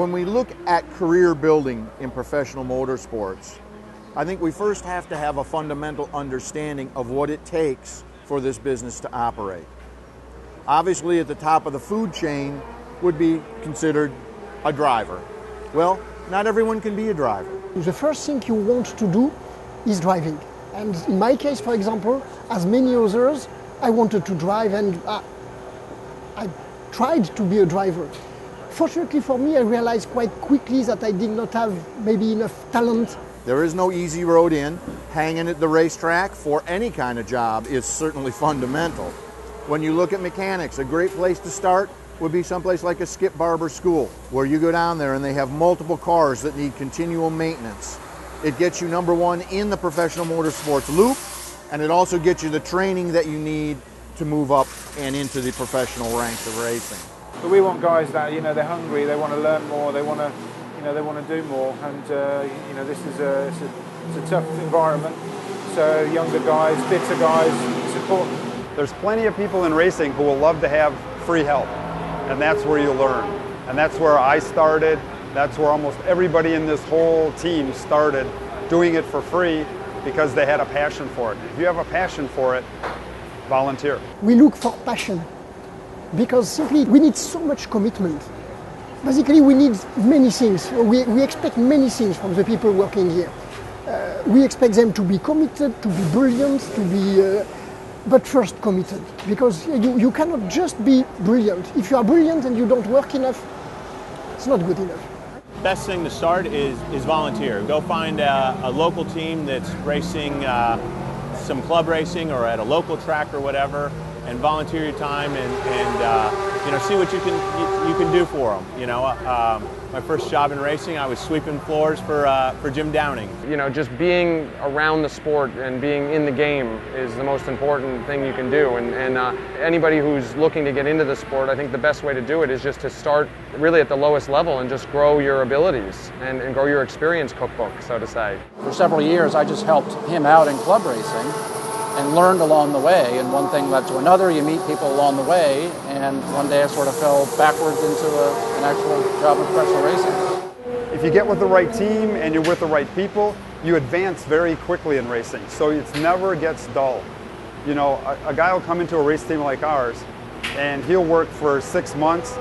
When we look at career building in professional motorsports, I think we first have to have a fundamental understanding of what it takes for this business to operate. Obviously, at the top of the food chain would be considered a driver. Well, not everyone can be a driver. The first thing you want to do is driving. And in my case, for example, as many others, I wanted to drive and I tried to be a driver. Fortunately for me, I realized quite quickly that I did not have maybe enough talent. There is no easy road in. Hanging at the racetrack for any kind of job is certainly fundamental. When you look at mechanics, a great place to start would be someplace like a Skip Barber School, where you go down there and they have multiple cars that need continual maintenance. It gets you, number one, in the professional motorsports loop, and it also gets you the training that you need to move up and into the professional ranks of racing. But we want guys that, they're hungry, they want to learn more, they want to do more, and this is it's a tough environment. So younger guys, fitter guys, support. There's plenty of people in racing who will love to have free help, and that's where you learn. And that's where I started. That's where almost everybody in this whole team started, doing it for free because they had a passion for it. If you have a passion for it, volunteer. We look for passion because simply we need so much commitment. Basically, we need many things. We expect many things from the people working here. We expect them to be committed, to be brilliant, but first committed. Because you cannot just be brilliant. If you are brilliant and you don't work enough, it's not good enough. Best thing to start is volunteer. Go find a local team that's racing some club racing or at a local track or whatever, and volunteer your time and see what you can do for them. My first job in racing, I was sweeping floors for Jim Downing. Just being around the sport and being in the game is the most important thing you can do. And anybody who's looking to get into the sport, I think the best way to do it is just to start really at the lowest level and just grow your abilities and grow your experience cookbook, so to say. For several years, I just helped him out in club racing and learned along the way, and one thing led to another. You meet people along the way, and one day I sort of fell backwards into an actual job in professional racing. If you get with the right team and you're with the right people, you advance very quickly in racing, so it never gets dull. A guy will come into a race team like ours, and he'll work for 6 months,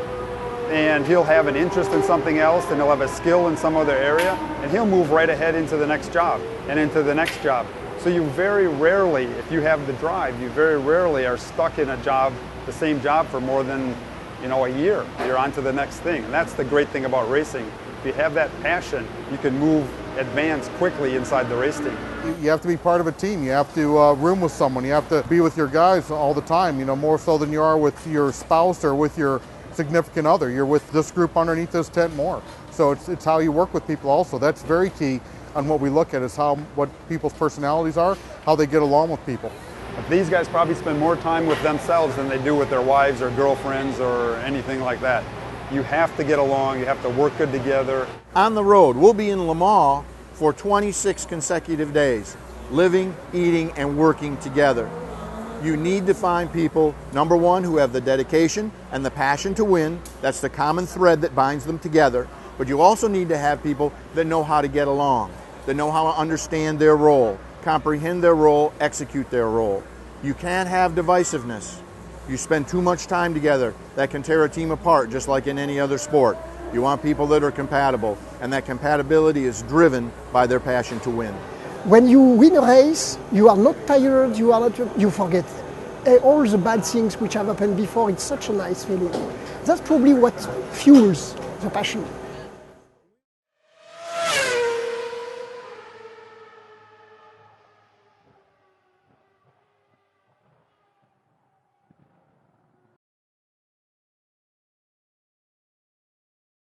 and he'll have an interest in something else, and he'll have a skill in some other area, and he'll move right ahead into the next job, and into the next job. So you very rarely, if you have the drive, you very rarely are stuck in a job, the same job for more than, a year. You're on to the next thing. And that's the great thing about racing. If you have that passion, you can advance quickly inside the race team. You have to be part of a team. You have to room with someone. You have to be with your guys all the time, more so than you are with your spouse or with your significant other. You're with this group underneath this tent more. So it's how you work with people also. That's very key. And what we look at is what people's personalities are, how they get along with people. These guys probably spend more time with themselves than they do with their wives or girlfriends or anything like that. You have to get along, you have to work good together. On the road, we'll be in Le Mans for 26 consecutive days, living, eating, and working together. You need to find people, number one, who have the dedication and the passion to win. That's the common thread that binds them together. But you also need to have people that know how to get along, that know how to understand their role, comprehend their role, execute their role. You can't have divisiveness. You spend too much time together. That can tear a team apart, just like in any other sport. You want people that are compatible, and that compatibility is driven by their passion to win. When you win a race, you are not tired, you forget all the bad things which have happened before. It's such a nice feeling. That's probably what fuels the passion.